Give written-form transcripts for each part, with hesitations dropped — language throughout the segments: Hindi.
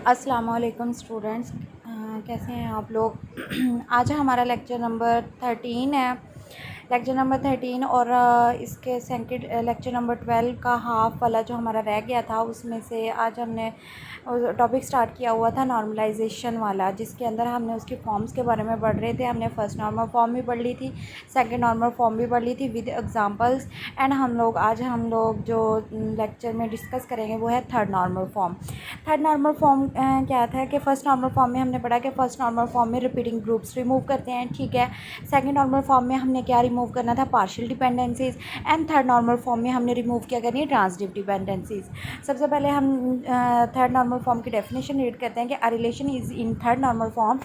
अस्सलाम वालेकुम स्टूडेंट्स। कैसे हैं आप लोग। आज हमारा लेक्चर नंबर 13 है। लेक्चर नंबर 13 और इसके सेकंड लेक्चर नंबर 12 का हाफ वाला जो हमारा रह गया था उसमें से आज हमने टॉपिक स्टार्ट किया हुआ था नॉर्मलाइजेशन वाला, जिसके अंदर हमने उसके फॉर्म्स के बारे में पढ़ रहे थे। हमने फर्स्ट नॉर्मल फॉर्म भी पढ़ ली थी, सेकंड नॉर्मल फॉर्म भी पढ़ ली थी विद एग्जांपल्स। एंड आज हम लोग जो लेक्चर में डिस्कस करेंगे वो है third normal form. Third normal form क्या था कि फ़र्स्ट नॉर्मल फॉर्म में हमने पढ़ा कि फ़र्स्ट नॉर्मल फॉर्म में रिपीटिंग ग्रुप्स रिमूव करते हैं, ठीक है। सेकंड नॉर्मल फॉर्म में हमने क्या रिमूव करना था, partial dependencies. And third normal form में हमने रिमूव क्या करनी है, ट्रांजिटिव डिपेंडेंसीज। सबसे पहले हम थर्ड नॉर्मल फॉर्म की डेफिनेशन रीड करते हैं कि a relation is in third normal form.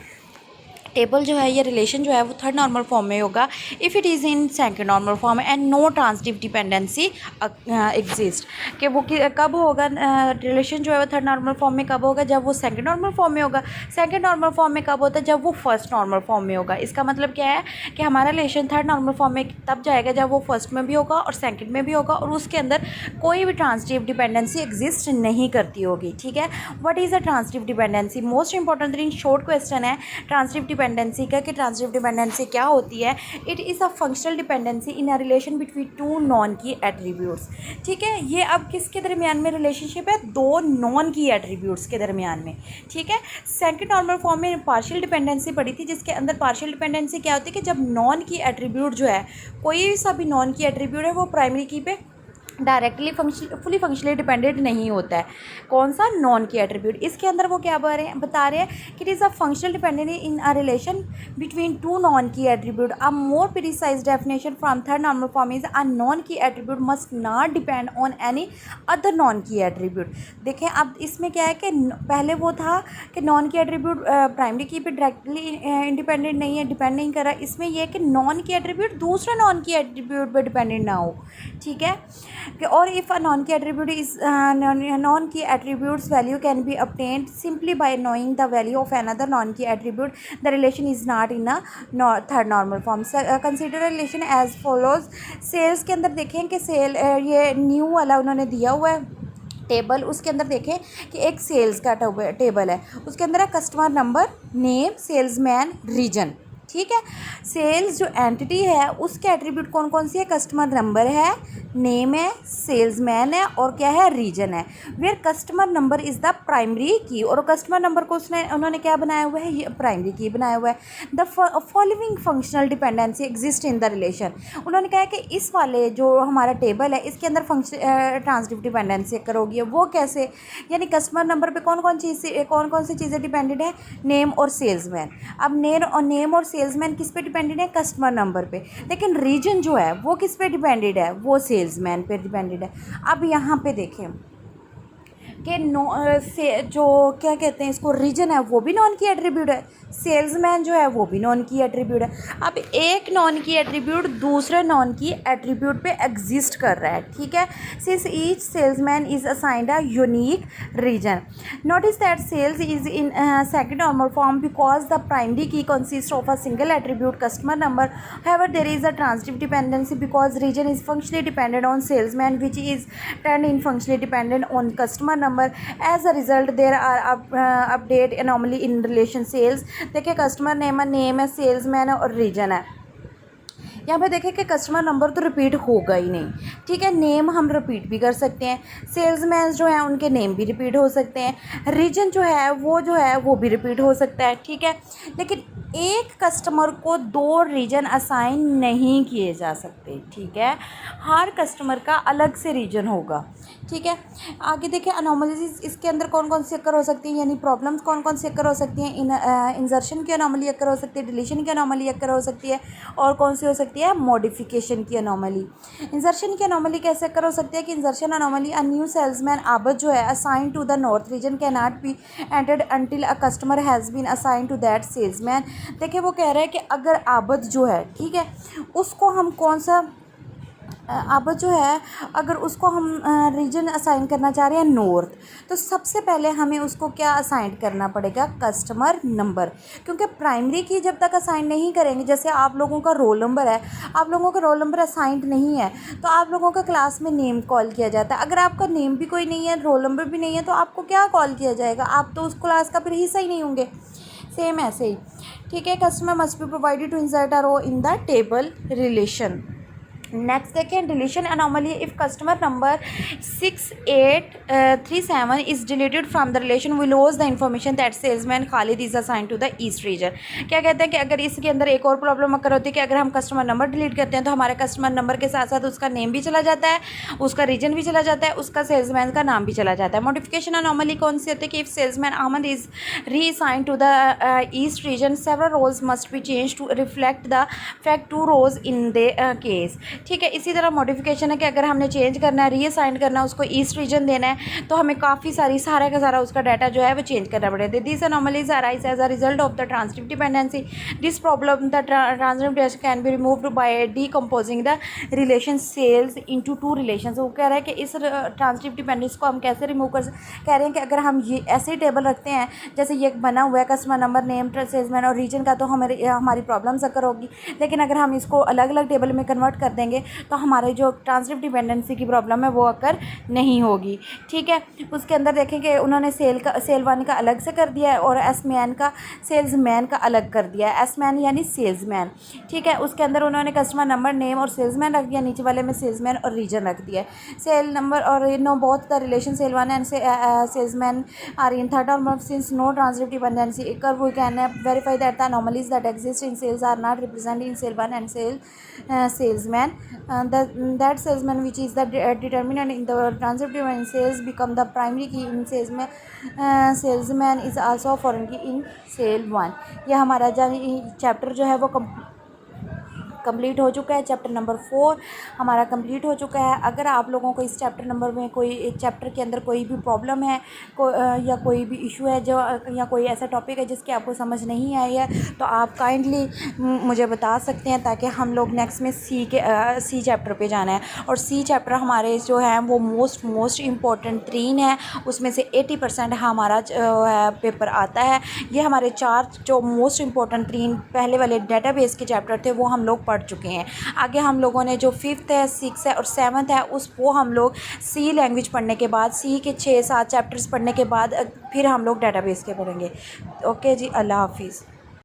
Table जो है, ये रिलेशन जो है वो थर्ड नॉर्मल फॉर्म में होगा if it is in second normal form and no transitive dependency exist. कि वो कब होगा, रिलेशन जो है वो थर्ड नॉर्मल फॉर्म में कब होगा, जब वो सेकंड नॉर्मल फॉर्म में होगा। सेकंड नॉर्मल फॉर्म में कब होता है, जब वो फर्स्ट नॉर्मल फॉर्म में होगा। इसका मतलब क्या है कि हमारा रिलेशन थर्ड नॉर्मल फॉर्म में तब जाएगा जब वो फर्स्ट में भी होगा और सेकंड में भी होगा और उसके अंदर कोई भी ट्रांजिटिव डिपेंडेंसी एग्जिस्ट नहीं करती होगी, ठीक है। What is a transitive dependency, most important in short question है ट्रांजिटिव डिपेंडेंसी का, कि ट्रांजिटिव डिपेंडेंसी क्या होती है। It is a functional dependency in a relation between two non key attributes, ठीक है। ये अब किसके दरमियान में रिलेशनशिप है, दो नॉन की एट्रीब्यूट्स के दरमियान में, ठीक है। सेकंड नॉर्मल फॉर्म में पार्शियल डिपेंडेंसी पड़ी थी, जिसके अंदर पार्शियल डिपेंडेंसी क्या होती है कि जब नॉन की एट्रीब्यूट जो है, कोई सा भी नॉन की एट्रीब्यूट है वो प्राइमरी की पे डायरेक्टली फुली फंक्शनली डिपेंडेंट नहीं होता है। कौन सा, नॉन की एट्रीब्यूट। इसके अंदर वो क्या बता रहे हैं कि it is a functional dependent in a relation between two non key attribute. A more precise definition from third normal form is a non key attribute must not depend on any other non key attribute. देखें अब इसमें क्या है कि पहले वो था कि नॉन की एट्रीब्यूट प्राइमरी की पे डायरेक्टली इंडिपेंडेंट नहीं है, डिपेंड नहीं कर रहा। इसमें यह है कि नॉन की एट्रीब्यूट दूसरे नॉन की एट्रीब्यूट पर डिपेंडेंट ना हो, ठीक है। और if a non key attribute is non key attributes value can be obtained simply by knowing the value of another non key attribute, the relation is not in a third normal form. Consider relation as follows. Sales के अंदर देखें कि सेल ये न्यू वाला उन्होंने दिया हुआ है टेबल। उसके अंदर देखें कि एक सेल्स का टेबल है, उसके अंदर है customer number, name, salesman, region, ठीक है। सेल्स जो एंटिटी है उसके एट्रीब्यूट कौन कौन सी है, कस्टमर नंबर है, नेम है, सेल्समैन है और क्या है, रीजन है। Where customer number is the primary key, और कस्टमर नंबर को उन्होंने क्या बनाया हुआ है, ये प्राइमरी की बनाया हुआ है। The following functional dependency exist in the relation. उन्होंने कहा कि इस वाले जो हमारा टेबल है इसके अंदर फंक्शन ट्रांजिटिव डिपेंडेंसी अकर होगी। वो कैसे, यानी कस्टमर नंबर पे कौन कौन सी चीज़ें डिपेंडेंट है, नेम और सेल्समैन। अब नेम और सेल्समैन किस पे डिपेंडेंट है, कस्टमर नंबर पे। लेकिन रीजन जो है वो किस पे डिपेंडेंट है, वो सेल्समैन पे डिपेंडेंट है। अब यहाँ पे देखें कि से जो क्या कहते हैं इसको, रीजन है वो भी नॉन की एट्रीब्यूट है, सेल्समैन जो है वो भी नॉन की एट्रीब्यूट है। अब एक नॉन की एट्रीब्यूट दूसरे नॉन की एट्रीब्यूट पे एग्जिस्ट कर रहा है, ठीक है। Since each salesman is assigned a unique region. Notice that sales is in second normal form because the primary key consist of a single attribute customer number. However, there is a transitive dependency because region is functionally dependent on salesman, which is turned in functionally dependent on customer number. As a result, there are update anomaly in relation sales. देखिए कस्टमर नेम है, सेल्समैन है और रीजन है। यहाँ पे देखें कि कस्टमर नंबर तो रिपीट होगा ही नहीं, ठीक है। नेम हम रिपीट भी कर सकते हैं, सेल्समैन जो हैं उनके नेम भी रिपीट हो सकते हैं, रीजन जो है वो भी रिपीट हो सकता है, ठीक है। लेकिन एक कस्टमर को दो रीजन असाइन नहीं किए जा सकते, ठीक है। हर कस्टमर का अलग से रीजन होगा, ठीक है। आगे देखें अनोमलीज इसके अंदर कौन कौन सी अकर हो सकती हैं, यानी प्रॉब्लम्स कौन कौन सी अकर हो सकती हैं। इंसर्शन की अनोमली अकर हो सकती है, डिलीशन की अनोमली अकर हो सकती है और कौन सी हो सकती है, मॉडिफिकेशन की अनोमली। इंसर्शन की अनोमली कैसे अकर हो सकती है कि insertion anomaly, a new salesman आबद जो है assign to the north region can not be entered until a customer has been assign to that salesman. देखिए वो कह रहा है कि अगर आबद जो है, ठीक है, उसको हम कौन सा अब जो है अगर उसको हम रीजन असाइन करना चाह रहे हैं नॉर्थ, तो सबसे पहले हमें उसको क्या असाइन करना पड़ेगा, कस्टमर नंबर। क्योंकि प्राइमरी की जब तक असाइन नहीं करेंगे, जैसे आप लोगों का रोल नंबर है, आप लोगों का रोल नंबर असाइंड नहीं है तो आप लोगों का क्लास में नेम कॉल किया जाता है। अगर आपका नेम भी कोई नहीं है, रोल नंबर भी नहीं है, तो आपको क्या कॉल किया जाएगा, आप तो उस क्लास का फिर हिस्सा ही नहीं होंगे। सेम ऐसे ही, ठीक है। Customer must be provided to insert a row in the table relation. Next देखें, deletion anomaly. If customer number 6837 is deleted from the relation, we lose the information that salesman Khalid is assign to the east region. क्या कहते हैं कि अगर इसके अंदर एक और प्रॉब्लम अगर होती है कि अगर हम कस्टमर नंबर डिलीट करते हैं तो हमारे कस्टमर नंबर के साथ साथ उसका नेम भी चला जाता है, उसका रीजन भी चला जाता है, उसका सेल्समैन का नाम भी चला जाता है। मॉडिफिकेशन अनोमली कौन सी होती है कि if salesman Ahmed is reassigned to the east region, several rows must be change to reflect the fact two rows in the case. ठीक है, इसी तरह मॉडिफिकेशन है कि अगर हमने चेंज करना है, रीअसाइन करना है, उसको ईस्ट रीजन देना है, तो हमें काफ़ी सारी सारा का सारा उसका डाटा जो है वो चेंज करना पड़ेगा। This anomalies arise as a result of the transitive dependency. This problem the transitive dependency can be removed by decomposing the relation sales into two relation. वो कह रहे हैं कि इस ट्रांसटिव डिपेंडेंसी को हम कैसे रिमूव कह रहे हैं कि अगर हम ये ऐसे टेबल रखते हैं जैसे ये बना हुआ है कस्टमर नंबर, नेम, सेल्समैन और रीजन का, तो हमारी प्रॉब्लम्स अकर होगी। लेकिन अगर हम इसको अलग अलग टेबल में कन्वर्ट कर देंगे तो हमारे जो ट्रांसटिव डिपेंडेंसी की प्रॉब्लम है वो अकर नहीं होगी। ठीक है, उसके अंदर देखें कि उन्होंने सेल वन का अलग से कर दिया है और एसमैन का सेल्समैन का अलग कर दिया है, एसमैन यानी सेल्समैन। ठीक है, उसके अंदर उन्होंने कस्टमर नंबर, नेम और सेल्समैन रख दिया, नीचे वाले में सेल्समैन और रीजन रख दिया है। सेल नंबर और no both the relation sale one and salesman are in third और since no transitive dependency occur, we can verify that the anomalies that exist in sales are not represented in sale one and salesman. That salesman which is the determinant in the transitive and sales become the primary key in salesman. Salesman is also a foreign key in sale one. यह हमारा चैप्टर जो है वो कंप्लीट हो चुका है। चैप्टर नंबर 4 हमारा कंप्लीट हो चुका है। अगर आप लोगों को इस चैप्टर नंबर में कोई चैप्टर के अंदर कोई भी प्रॉब्लम है या कोई भी इशू है जो या कोई ऐसा टॉपिक है जिसकी आपको समझ नहीं आई है, तो आप काइंडली मुझे बता सकते हैं ताकि हम लोग नेक्स्ट में सी चैप्टर पे जाना है। और सी चैप्टर हमारे जो है वो मोस्ट इम्पोर्टेंट 3 है, उसमें से 80% हमारा पेपर आता है। ये हमारे 4 जो मोस्ट इम्पोर्टेंट 3 पहले वाले डेटाबेस के चैप्टर थे वो हम लोग पढ़ चुके हैं। आगे हम लोगों ने जो 5th है, 6th है और 7th है वो हम लोग सी लैंग्वेज पढ़ने के बाद, सी के 6-7 चैप्टर्स पढ़ने के बाद फिर हम लोग डेटाबेस के पढ़ेंगे। ओके जी, अल्लाह हाफिज़।